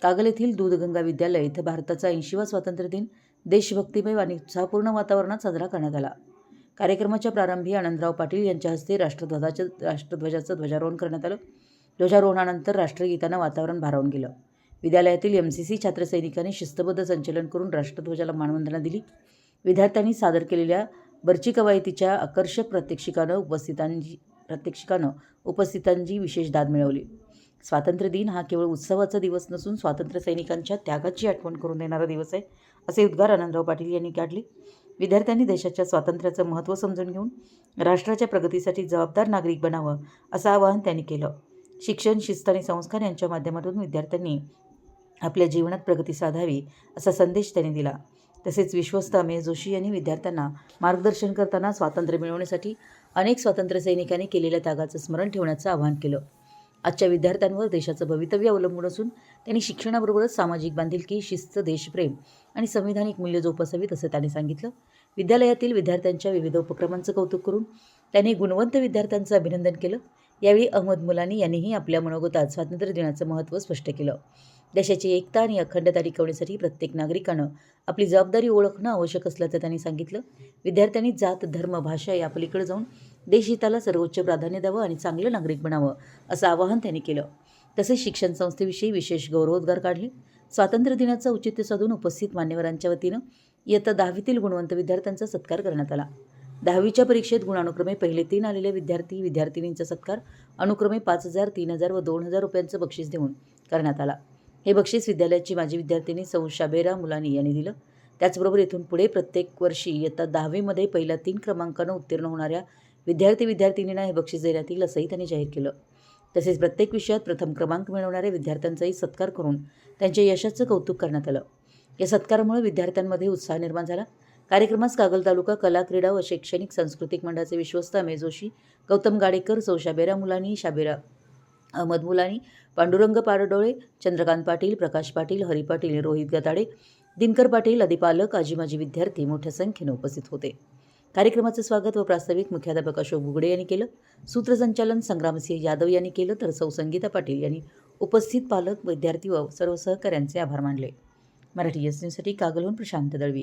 कागल येथील दूधगंगा विद्यालय इथं भारताचा 80वा स्वातंत्र्य दिन देशभक्तिमय आणि उत्साहपूर्ण वातावरणात साजरा करण्यात आला। कार्यक्रमाच्या प्रारंभी आनंदराव पाटील यांच्या हस्ते राष्ट्रध्वजाचं ध्वजारोहण करण्यात आलं। ध्वजारोहणानंतर राष्ट्रगीतानं वातावरण भारावून गेलं। विद्यालयातील MCC छात्रसैनिकांनी शिस्तबद्ध संचलन करून राष्ट्रध्वजाला मानवंदना दिली। विद्यार्थ्यांनी सादर केलेल्या बर्ची कवायतीच्या आकर्षक प्रात्यक्षिकानं उपस्थितांची विशेष दाद मिळवली। स्वातंत्र्य दिन हा केवळ उत्सवाचा दिवस नसून स्वातंत्र्य सैनिकांच्या त्यागाची आठवण करून देणारा दिवस आहे, असे उद्गार आनंदराव पाटील यांनी काढले। विद्यार्थ्यांनी देशाच्या स्वातंत्र्याचं महत्त्व समजून घेऊन राष्ट्राच्या प्रगतीसाठी जबाबदार नागरिक बनावं, असं आवाहन त्यांनी केलं। शिक्षण, शिस्त आणि संस्कार यांच्या माध्यमातून विद्यार्थ्यांनी आपल्या जीवनात प्रगती साधावी, असा संदेश त्यांनी दिला। तसेच विश्वस्त अमेय जोशी यांनी विद्यार्थ्यांना मार्गदर्शन करताना स्वातंत्र्य मिळवण्यासाठी अनेक स्वातंत्र्य सैनिकांनी केलेल्या त्यागाचं स्मरण ठेवण्याचं आवाहन केलं। आजच्या विद्यार्थ्यांवर देशाचं भवितव्य अवलंबून असून त्यांनी शिक्षणाबरोबरच सामाजिक बांधिलकी, शिस्त, देशप्रेम आणि संविधानिक मूल्य जोपासावीत, असं त्यांनी सांगितलं। विद्यालयातील विद्यार्थ्यांच्या विविध उपक्रमांचं कौतुक करून त्यांनी गुणवंत विद्यार्थ्यांचं अभिनंदन केलं। यावेळी अहमद मुलानी यांनीही आपल्या मनोगतात स्वातंत्र्य दिनाचं महत्त्व स्पष्ट केलं। देशाची एकता आणि अखंडता टिकवण्यासाठी प्रत्येक नागरिकानं आपली जबाबदारी ओळखणं आवश्यक असल्याचं त्यांनी सांगितलं। विद्यार्थ्यांनी जात, धर्म, भाषा यापलीकडे जाऊन देशहिताला सर्वोच्च प्राधान्य द्यावं आणि चांगलं नागरिक बनावं, असं आवाहन त्यांनी केलं। तसेच शिक्षण संस्थेविषयी विशेष गौरवोद्गार काढले। स्वातंत्र्य दिनाचं औचित्य साधून उपस्थित मान्यवरांच्या वतीनं इयत्ता 10वीतील गुणवंत विद्यार्थ्यांचा सत्कार करण्यात आला। 10वीच्या परीक्षेत गुणानुक्रमे पहिले 3 आलेले विद्यार्थी-विद्यार्थिनींचा सत्कार अनुक्रमे 5,000, 3,000 व 2,000 रुपयांचं बक्षीस देऊन करण्यात आला। हे बक्षीस विद्यालयाची माजी विद्यार्थिनी सौ शाबेरा मुलानी यांनी दिलं। त्याचबरोबर इथून पुढे प्रत्येक वर्षी इयत्ता 10वीमध्ये पहिल्या 3 क्रमांकानं उत्तीर्ण होणाऱ्या विद्यार्थी-विद्यार्थिनींना हे बक्षीस देण्यात येईल, असंही त्यांनी जाहीर केलं। तसेच प्रत्येक विषयात प्रथम क्रमांक मिळवणाऱ्या विद्यार्थ्यांचाही सत्कार करून त्यांच्या यशाचं कौतुक करण्यात आलं। या सत्कारामुळे विद्यार्थ्यांमध्ये उत्साह निर्माण झाला। कार्यक्रमास कागल तालुका कला, क्रीडा व शैक्षणिक सांस्कृतिक मंडळाचे विश्वस्त अमेय जोशी, गौतम गाडेकर, सौ शाबेरा मुलानी, अहमद मुलानी, पांडुरंग पारडोळे, चंद्रकांत पाटील, प्रकाश पाटील, हरी पाटील, रोहित गताडे, दिनकर पाटील आदी पालक, आजी-माजी विद्यार्थी मोठ्या संख्येनं उपस्थित होते। कार्यक्रमाचं स्वागत व प्रास्ताविक मुख्याध्यापक अशोक बुगडे यांनी केलं। सूत्रसंचालन संग्रामसिंह यादव यांनी केलं, तर सौ संगीता पाटील यांनी उपस्थित पालक, विद्यार्थी व सर्व सहकाऱ्यांचे आभार मानले। मराठी न्यूजसाठी कागलहून प्रशांत दळवी।